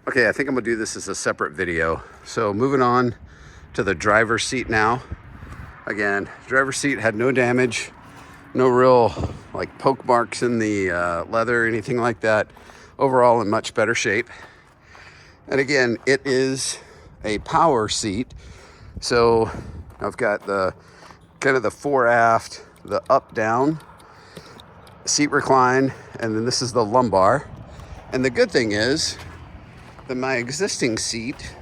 Okay, I think I'm gonna do this as a separate video. So moving on to the driver's seat now. Again, driver's seat had no damage, no real like poke marks in the leather or anything like that. Overall in much better shape. And again, it is a power seat. So I've got the kind of the fore aft, the up down, seat recline, and then this is the lumbar. And the good thing is that my existing seat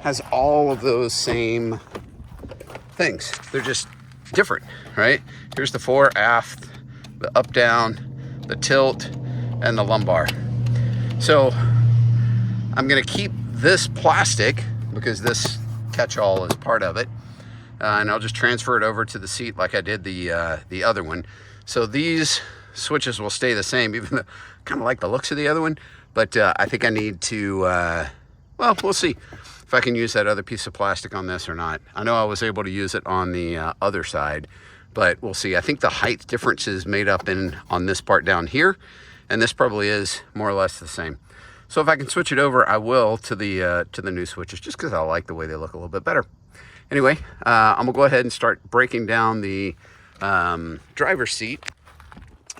has all of those same things. They're just different, right? Here's the fore aft, the up down, the tilt, and the lumbar. So I'm gonna keep this plastic because this catch-all is part of it, and I'll just transfer it over to the seat like I did the other one. So these switches will stay the same, even though I kind of like the looks of the other one, but I think I need to, well, we'll see if I can use that other piece of plastic on this or not. I know I was able to use it on the other side, but we'll see. I think the height difference is made up on this part down here, and this probably is more or less the same. So if I can switch it over, I will to the new switches, just because I like the way they look a little bit better. Anyway, I'm gonna go ahead and start breaking down the driver's seat,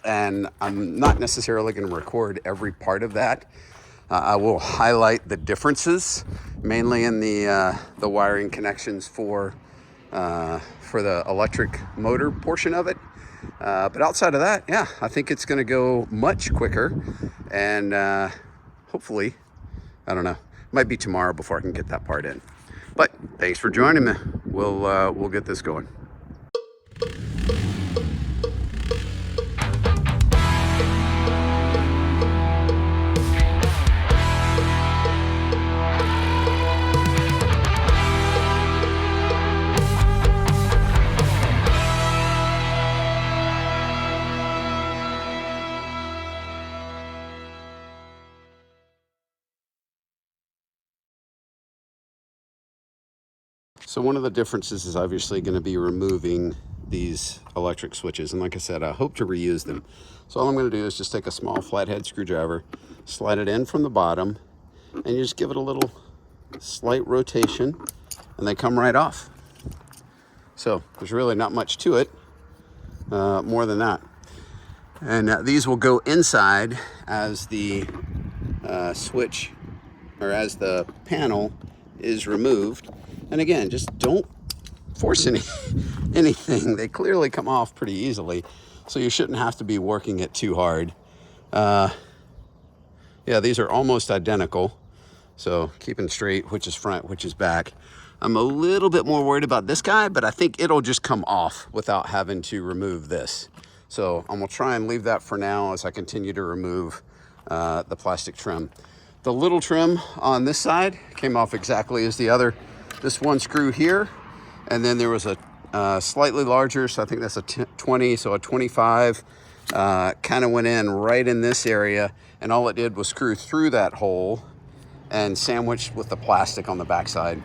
and I'm not necessarily going to record every part of that. I will highlight the differences, mainly in the wiring connections for the electric motor portion of it. But outside of that, yeah, I think it's going to go much quicker, and hopefully, I don't know, might be tomorrow before I can get that part in. But thanks for joining me. We'll get this going. So one of the differences is obviously going to be removing these electric switches. And like I said, I hope to reuse them. So all I'm going to do is just take a small flathead screwdriver, slide it in from the bottom, and you just give it a little slight rotation, and they come right off. So there's really not much to it, more than that. And these will go inside as the switch, or as the panel is removed. And again, just don't force anything. They clearly come off pretty easily, so you shouldn't have to be working it too hard. Yeah, these are almost identical. So keeping straight, which is front, which is back. I'm a little bit more worried about this guy, but I think it'll just come off without having to remove this. So I'm gonna try and leave that for now as I continue to remove the plastic trim. The little trim on this side came off exactly as the other. This one screw here, and then there was a slightly larger, so I think that's a 20, so a 25, kind of went in right in this area, and all it did was screw through that hole and sandwiched with the plastic on the backside.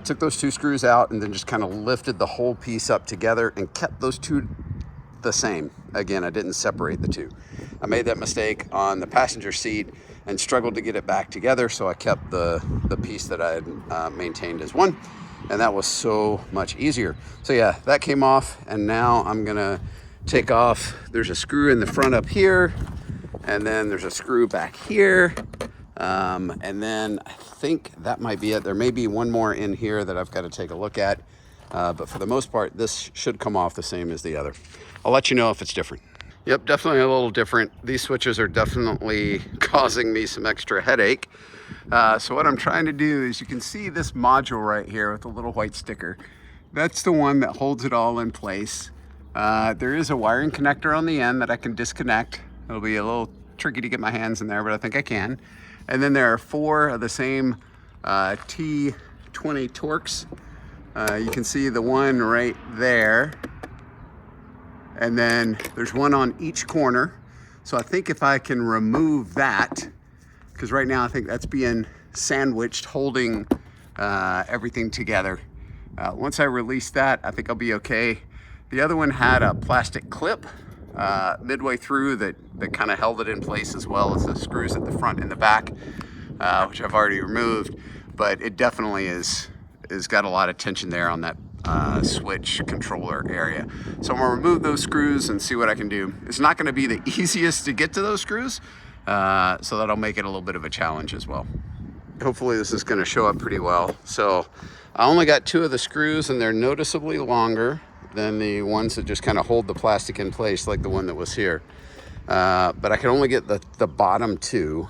Took those two screws out and then just kind of lifted the whole piece up together and kept those two the same. Again, I didn't separate the two. I made that mistake on the passenger seat and struggled to get it back together, so I kept the piece that I had maintained as one, and that was so much easier. So yeah, that came off, and now I'm gonna take off. There's a screw in the front up here, and then there's a screw back here, and then I think that might be it. There may be one more in here that I've got to take a look at, but for the most part, this should come off the same as the other. I'll let you know if it's different. Yep, definitely a little different. These switches are definitely causing me some extra headache. So what I'm trying to do is, you can see this module right here with the little white sticker. That's the one that holds it all in place. There is a wiring connector on the end that I can disconnect. It'll be a little tricky to get my hands in there, but I think I can. And then there are 4 of the same T20 Torx. You can see the one right there. And then there's one on each corner. So I think if I can remove that, because right now I think that's being sandwiched, holding everything together. Once I release that, I think I'll be okay. The other one had a plastic clip midway through that kind of held it in place, as well as the screws at the front and the back. which I've already removed, but it definitely is got a lot of tension there on that switch controller area. So I'm gonna remove those screws and see what I can do. It's not gonna be the easiest to get to those screws, so that'll make it a little bit of a challenge as well. Hopefully this is gonna show up pretty well. So I only got 2 of the screws, and they're noticeably longer than the ones that just kind of hold the plastic in place, like the one that was here. But I can only get the bottom 2.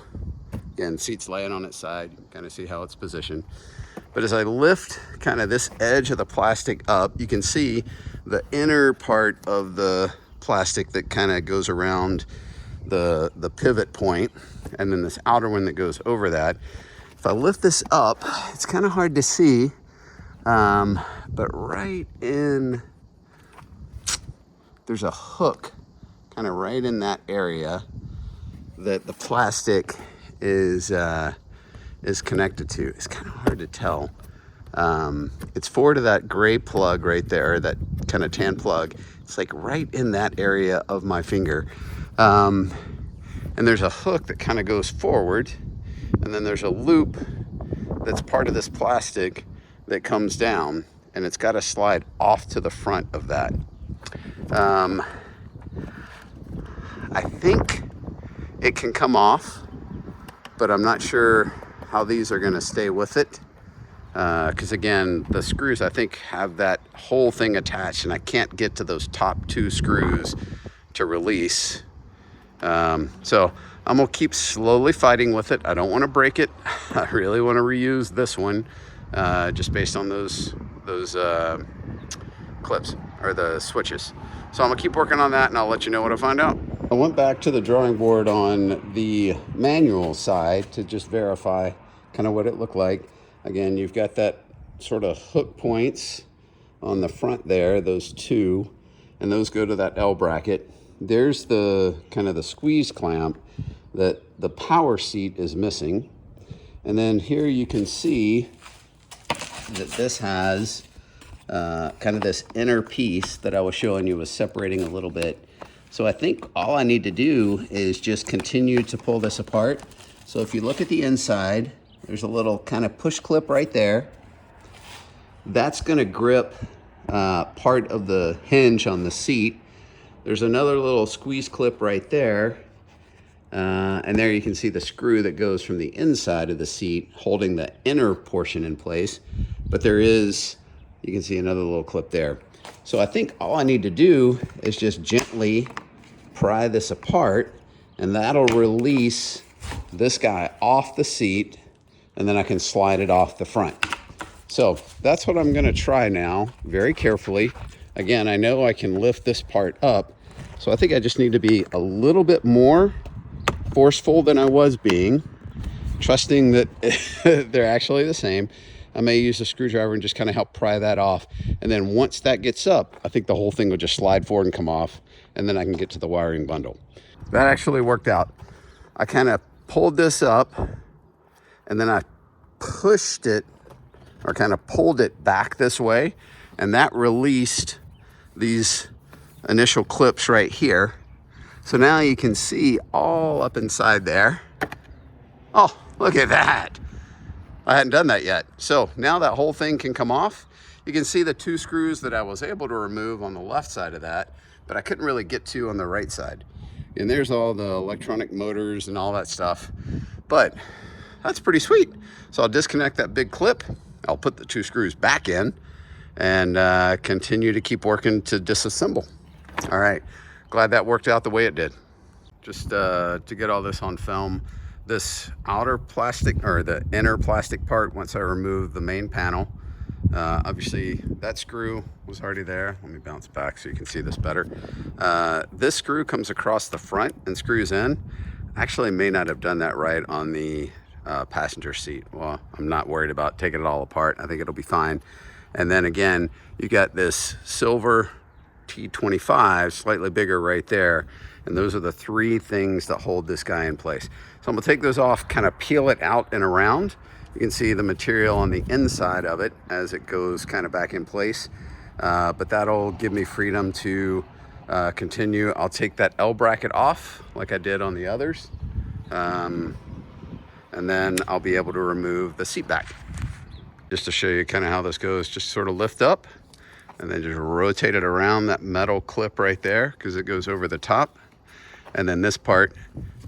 Again, seat's laying on its side, kind of see how it's positioned. But as I lift kind of this edge of the plastic up, you can see the inner part of the plastic that kind of goes around the pivot point, and then this outer one that goes over that. If I lift this up, it's kind of hard to see, but right in, there's a hook kind of right in that area that the plastic is connected to. It's kind of hard to tell. It's forward to that gray plug right there, that kind of tan plug. It's like right in that area of my finger. And there's a hook that kind of goes forward, and then there's a loop that's part of this plastic that comes down, and it's got to slide off to the front of that. I think it can come off, but I'm not sure how these are going to stay with it, because again, the screws I think have that whole thing attached, and I can't get to those top 2 screws to release. So I'm gonna keep slowly fighting with it. I don't want to break it. I really want to reuse this one, just based on those clips or the switches. So I'm gonna keep working on that, and I'll let you know what I find out. I went back to the drawing board on the manual side to just verify kind of what it looked like. Again, you've got that sort of hook points on the front there, those 2, and those go to that L bracket. There's the kind of the squeeze clamp that the power seat is missing. And then here you can see that this has kind of this inner piece that I was showing you was separating a little bit. So I think all I need to do is just continue to pull this apart. So if you look at the inside, there's a little kind of push clip right there. That's gonna grip part of the hinge on the seat. There's another little squeeze clip right there. And there you can see the screw that goes from the inside of the seat holding the inner portion in place. But there is, you can see another little clip there. So I think all I need to do is just gently pry this apart, and that'll release this guy off the seat, and then I can slide it off the front. So that's what I'm gonna try now, very carefully. Again, I know I can lift this part up, so I think I just need to be a little bit more forceful than I was being, trusting that they're actually the same. I may use a screwdriver and just kind of help pry that off. And then once that gets up, I think the whole thing will just slide forward and come off, and then I can get to the wiring bundle. That actually worked out. I kind of pulled this up, and then I pushed it, or kind of pulled it back this way, and that released these initial clips right here. So now you can see all up inside there. Oh, look at that. I hadn't done that yet. So now that whole thing can come off. You can see the 2 screws that I was able to remove on the left side of that, but I couldn't really get to on the right side. And there's all the electronic motors and all that stuff. But that's pretty sweet. So I'll disconnect that big clip. I'll put the 2 screws back in and continue to keep working to disassemble. All right, glad that worked out the way it did. Just to get all this on film, this outer plastic, or the inner plastic part, once I remove the main panel, obviously that screw was already there. Let me bounce back so you can see this better. This screw comes across the front and screws in. Actually may not have done that right on the passenger seat. Well, I'm not worried about taking it all apart. I think it'll be fine. And then again, you got this silver T25, slightly bigger right there. And those are the 3 things that hold this guy in place. So I'm gonna take those off, kind of peel it out and around. You can see the material on the inside of it as it goes kind of back in place. But that'll give me freedom to continue. I'll take that L bracket off like I did on the others. and then I'll be able to remove the seat back. Just to show you kind of how this goes, just sort of lift up and then just rotate it around that metal clip right there because it goes over the top. And then this part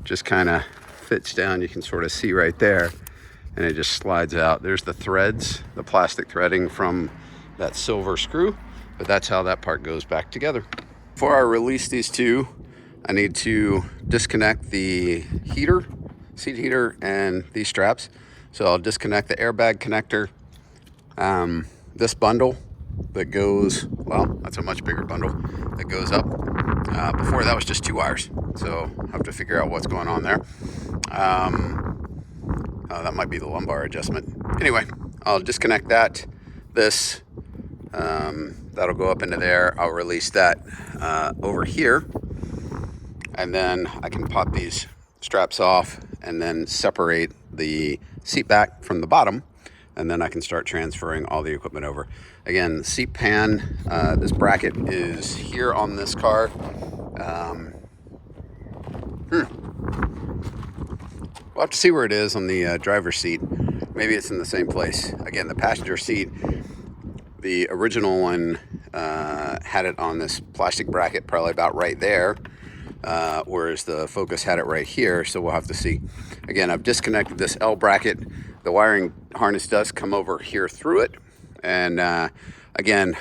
just kind of fits down. You can sort of see right there, and it just slides out. There's the threads, the plastic threading from that silver screw, but that's how that part goes back together. Before I release these two, I need to disconnect the heater, seat heater, and these straps. So I'll disconnect the airbag connector. This bundle that goes, well, that's a much bigger bundle that goes up. Before that was just 2 wires. So I'll have to figure out what's going on there. That might be the lumbar adjustment. Anyway, I'll disconnect that. This, that'll go up into there. I'll release that over here. And then I can pop these straps off and then separate the seat back from the bottom. And then I can start transferring all the equipment over. Again, the seat pan, this bracket is here on this car. We'll have to see where it is on the driver's seat. Maybe it's in the same place. Again, the passenger seat, the original one had it on this plastic bracket, probably about right there, whereas the Focus had it right here, so we'll have to see. Again, I've disconnected this L bracket. The wiring harness does come over here through it. And again,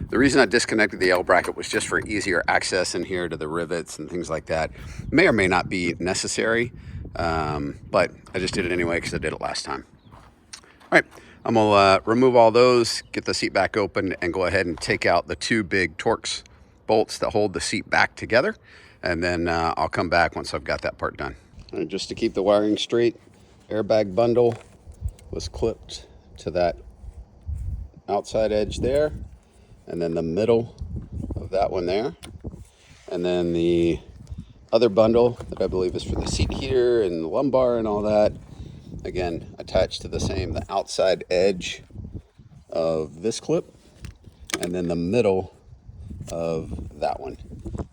the reason I disconnected the L bracket was just for easier access in here to the rivets and things like that. May or may not be necessary, but I just did it anyway because I did it last time. All right, I'm gonna remove all those, get the seat back open, and go ahead and take out the 2 big Torx bolts that hold the seat back together. And then I'll come back once I've got that part done. And just to keep the wiring straight, airbag bundle was clipped to that outside edge there, and then the middle of that one there, and then the other bundle that I believe is for the seat heater and the lumbar and all that, again attached to the outside edge of this clip, and then the middle of that one.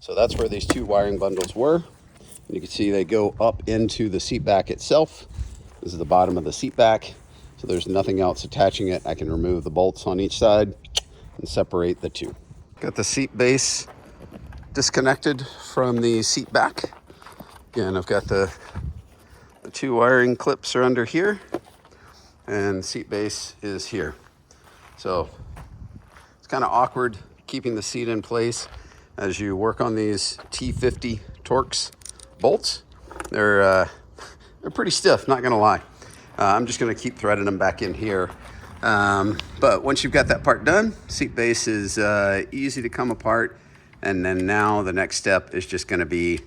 So that's where these 2 wiring bundles were. And you can see they go up into the seat back itself. This is the bottom of the seat back, so there's nothing else attaching it. I can remove the bolts on each side and separate the 2. Got the seat base disconnected from the seat back. Again, I've got the 2 wiring clips are under here, and seat base is here. So it's kind of awkward keeping the seat in place as you work on these T50 Torx bolts. They're pretty stiff, not gonna lie. I'm just gonna keep threading them back in here. But once you've got that part done, seat base is easy to come apart. And then now the next step is just gonna be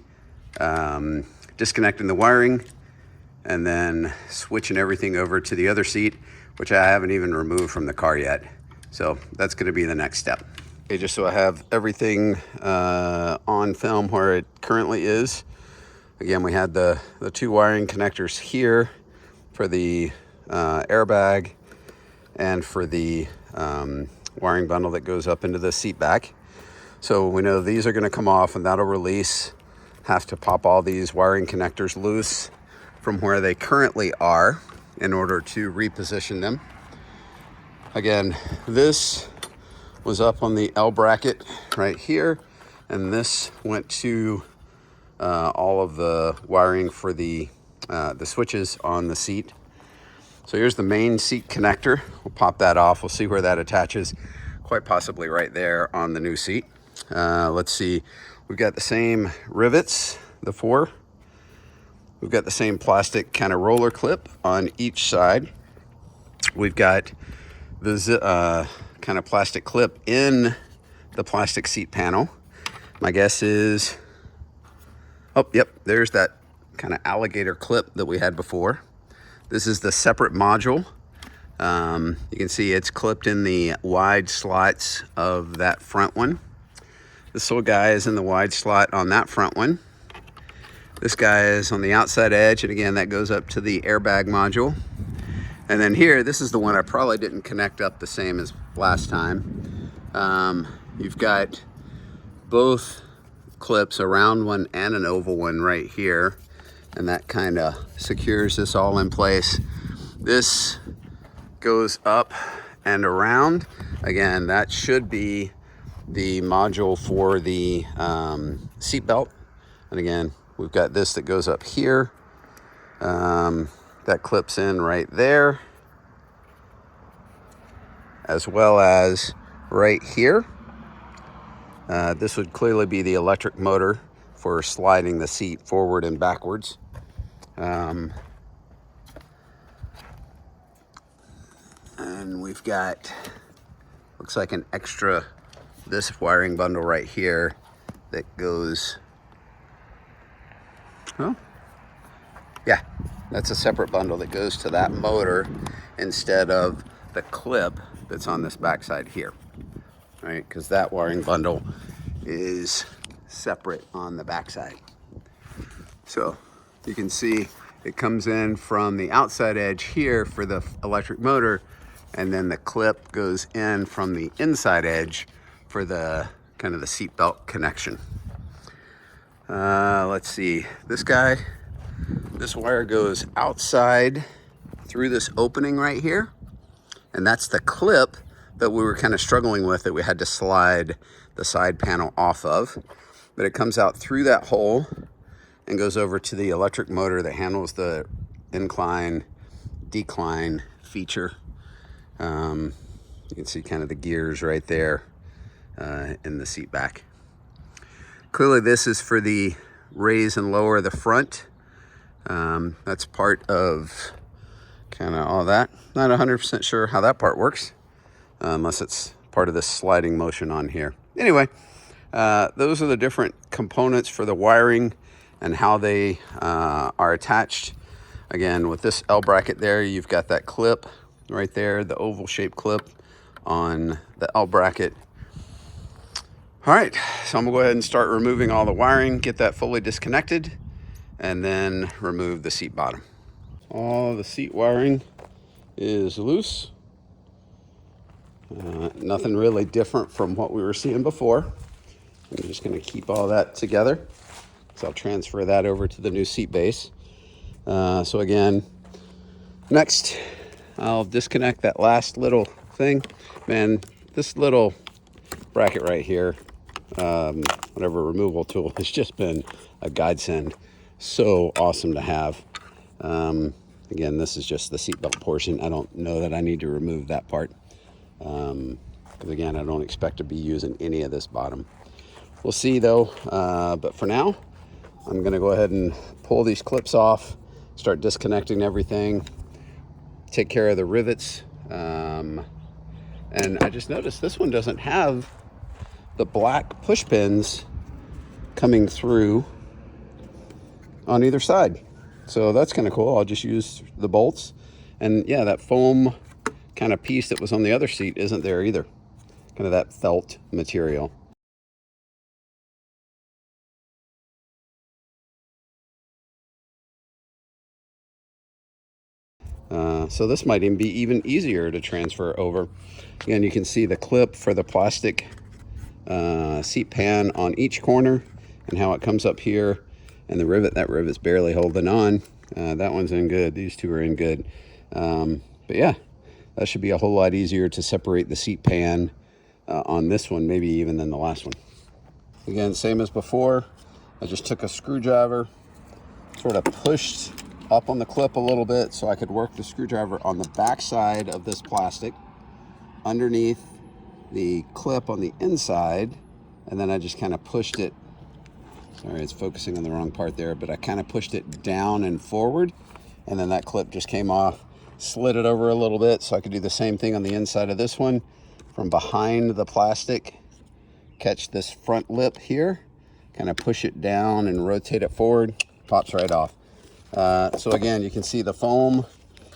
disconnecting the wiring and then switching everything over to the other seat, which I haven't even removed from the car yet. So that's gonna be the next step. Okay, just so I have everything on film where it currently is. Again, we had the 2 wiring connectors here for the airbag and for the wiring bundle that goes up into the seat back. So we know these are gonna come off and that'll release. Have to pop all these wiring connectors loose from where they currently are in order to reposition them. Again, this was up on the L bracket right here, and this went to all of the wiring for the switches on the seat. So here's the main seat connector. We'll pop that off. We'll see where that attaches, quite possibly right there on the new seat. Let's see, we've got the same rivets, the 4. We've got the same plastic kind of roller clip on each side. We've got the kind of plastic clip in the plastic seat panel. My guess is, oh, yep, there's that kind of alligator clip that we had before. This is the separate module. You can see it's clipped in the wide slots of that front one. This little guy is in the wide slot on that front one. This guy is on the outside edge, and again, that goes up to the airbag module. And then here, this is the one I probably didn't connect up the same as last time. You've got both clips, a round one and an oval one right here. and that kind of secures this all in place. This goes up and around. Again, that should be the module for the seat belt. And again, we've got this that goes up here. That clips in right there, as well as right here. This would clearly be the electric motor for sliding the seat forward and backwards. And we've got, looks like an extra, this wiring bundle right here that goes, well, yeah, that's a separate bundle that goes to that motor instead of the clip that's on this backside here, right? Because that wiring bundle is separate on the backside. So you can see it comes in from the outside edge here for the electric motor, and then the clip goes in from the inside edge for the kind of the seat belt connection. Let's see, this wire goes outside through this opening right here, and that's the clip that we were kind of struggling with, that we had to slide the side panel off of. But it comes out through that hole and goes over to the electric motor that handles the incline, decline feature. You can see kind of the gears right there in the seat back. Clearly this is for the raise and lower the front. That's part of kind of all that. Not 100% sure how that part works, unless it's part of this sliding motion on here. Anyway, those are the different components for the wiring and how they are attached. Again, with this L bracket there, you've got that clip right there, the oval shaped clip on the L bracket. All right, so I'm gonna go ahead and start removing all the wiring, get that fully disconnected, and then remove the seat bottom. All the seat wiring is loose. Nothing really different from what we were seeing before. I'm just gonna keep all that together. So I'll transfer that over to the new seat base. So again, next I'll disconnect that last little thing. Man, this little bracket right here, whatever removal tool, has just been a godsend. So awesome to have. Again, this is just the seatbelt portion. I don't know that I need to remove that part. Because again, I don't expect to be using any of this bottom. We'll see though, but for now, I'm gonna go ahead and pull these clips off, start disconnecting everything, take care of the rivets. And I just noticed this one doesn't have the black push pins coming through on either side. So that's kind of cool. I'll just use the bolts. And yeah, that foam kind of piece that was on the other seat isn't there either. Kind of that felt material. So this might even be even easier to transfer over. Again, you can see the clip for the plastic seat pan on each corner and how it comes up here, and the rivet, that rivet's barely holding on. That one's in good. These two are in good. But yeah, that should be a whole lot easier to separate the seat pan on this one, maybe even than the last one. Again, same as before, I just took a screwdriver, sort of pushed up on the clip a little bit so I could work the screwdriver on the back side of this plastic underneath the clip on the inside, and then I just kind of pushed it. Sorry, it's focusing on the wrong part there, but I kind of pushed it down and forward, and then that clip just came off, slid it over a little bit so I could do the same thing on the inside of this one. From behind the plastic, catch this front lip here, kind of push it down and rotate it forward, pops right off. So again, you can see the foam,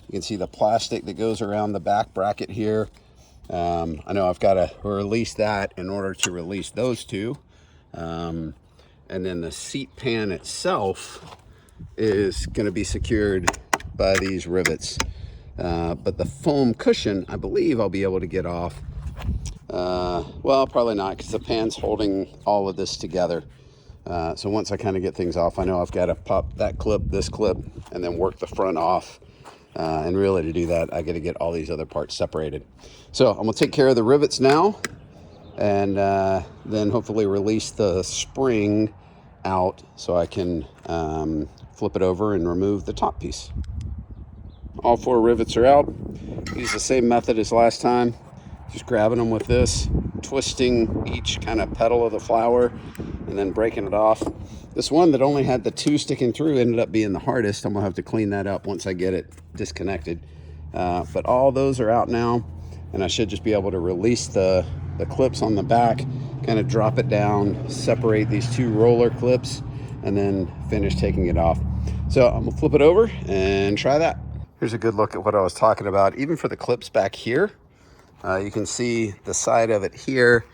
you can see the plastic that goes around the back bracket here. I know I've got to release that in order to release those two. And then the seat pan itself is going to be secured by these rivets. But the foam cushion, I believe I'll be able to get off. Well, probably not, because the pan's holding all of this together. So once I kind of get things off, I know I've got to pop that clip, this clip, and then work the front off. And really to do that, I got to get all these other parts separated. So I'm gonna take care of the rivets now, and then hopefully release the spring out so I can flip it over and remove the top piece. All 4 rivets are out. Use the same method as last time. Just grabbing them with this, twisting each kind of petal of the flower, and then breaking it off. This one that only had the 2 sticking through ended up being the hardest. I'm gonna have to clean that up once I get it disconnected. But all those are out now, and I should just be able to release the clips on the back, kind of drop it down, separate these 2 roller clips, and then finish taking it off. So I'm gonna flip it over and try that. Here's a good look at what I was talking about. Even for the clips back here, you can see the side of it here,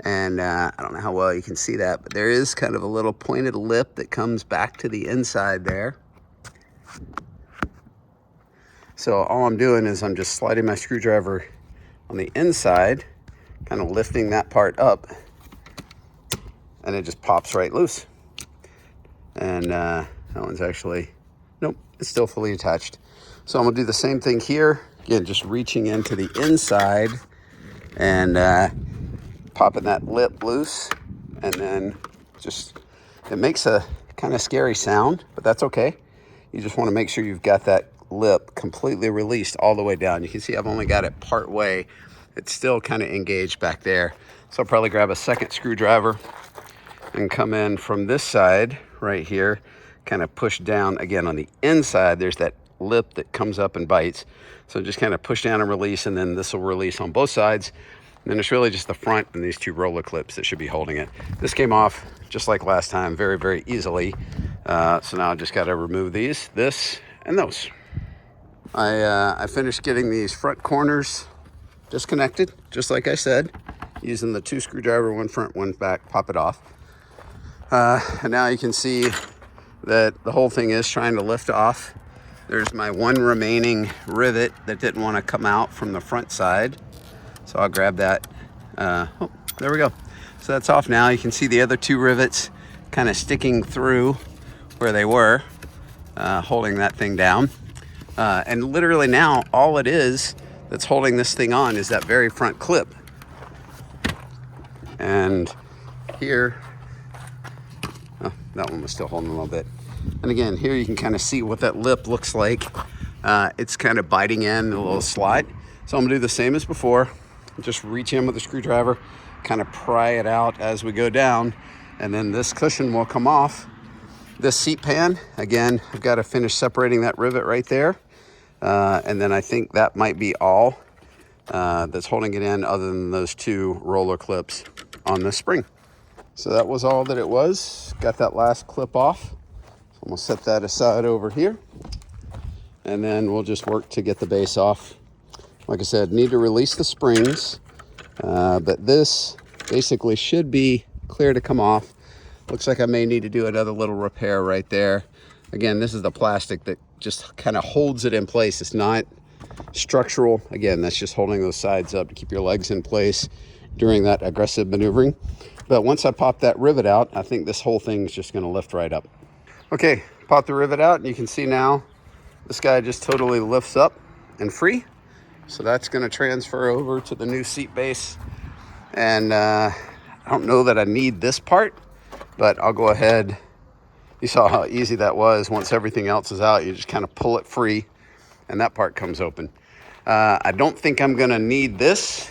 and I don't know how well you can see that, but there is kind of a little pointed lip that comes back to the inside there. So all I'm doing is I'm just sliding my screwdriver on the inside, kind of lifting that part up, and it just pops right loose. And that one's actually, nope, it's still fully attached. So I'm gonna do the same thing here. Again, just reaching into the inside and popping that lip loose, and then just, it makes a kind of scary sound, but that's okay. You just wanna make sure you've got that lip completely released all the way down. You can see I've only got it part way. It's still kind of engaged back there. So I'll probably grab a second screwdriver and come in from this side right here, kind of push down again on the inside. There's that lip that comes up and bites. So just kind of push down and release, and then this will release on both sides. And then it's really just the front and these 2 roller clips that should be holding it. This came off just like last time, very, very easily. So now I just got to remove these, this, and those. I finished getting these front corners disconnected, just like I said, using the 2 screwdriver, 1 front, 1 back, pop it off. And now you can see that the whole thing is trying to lift off. There's my 1 remaining rivet that didn't want to come out from the front side. So I'll grab that. Oh, there we go. So that's off now. You can see the other 2 rivets kind of sticking through where they were, holding that thing down. And literally now, all it is that's holding this thing on is that very front clip. And here, oh, that one was still holding a little bit. And again, here you can kind of see what that lip looks like. It's kind of biting in a little slide. So I'm gonna do the same as before. Just reach in with the screwdriver, kind of pry it out as we go down, and then this cushion will come off. This seat pan, again, I've got to finish separating that rivet right there. And then I think that might be all that's holding it in, other than those 2 roller clips on the spring. So that was all that it was. Got that last clip off. So I'm gonna set that aside over here, and then we'll just work to get the base off. Like I said, need to release the springs, but this basically should be clear to come off. Looks like I may need to do another little repair right there. Again, this is the plastic that just kind of holds it in place. It's not structural. Again, that's just holding those sides up to keep your legs in place during that aggressive maneuvering. But once I pop that rivet out, I think this whole thing is just gonna lift right up. Okay, pop the rivet out, and you can see now this guy just totally lifts up and free. So that's gonna transfer over to the new seat base. And I don't know that I need this part, but I'll go ahead. You saw how easy that was. Once everything else is out, you just kind of pull it free, and that part comes open. I don't think I'm gonna need this,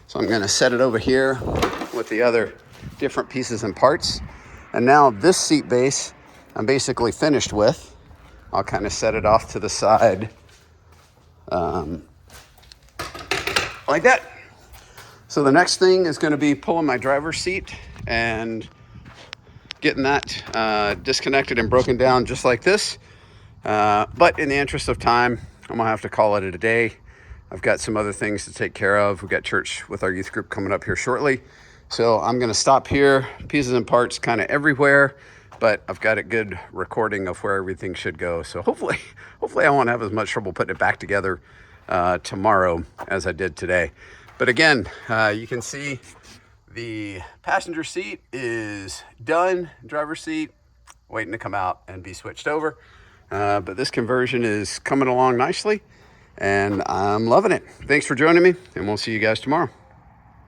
so I'm gonna set it over here with the other different pieces and parts. And now this seat base, I'm basically finished with. I'll kind of set it off to the side like that. So the next thing is going to be pulling my driver's seat and getting that disconnected and broken down just like this. But in the interest of time, I'm gonna have to call it a day. I've got some other things to take care of. We've got church with our youth group coming up here shortly. So I'm gonna stop here, pieces and parts kind of everywhere, but I've got a good recording of where everything should go. So hopefully I won't have as much trouble putting it back together tomorrow as I did today. But again, you can see The passenger seat is done, driver's seat waiting to come out and be switched over. But this conversion is coming along nicely, and I'm loving it. Thanks for joining me, and we'll see you guys tomorrow.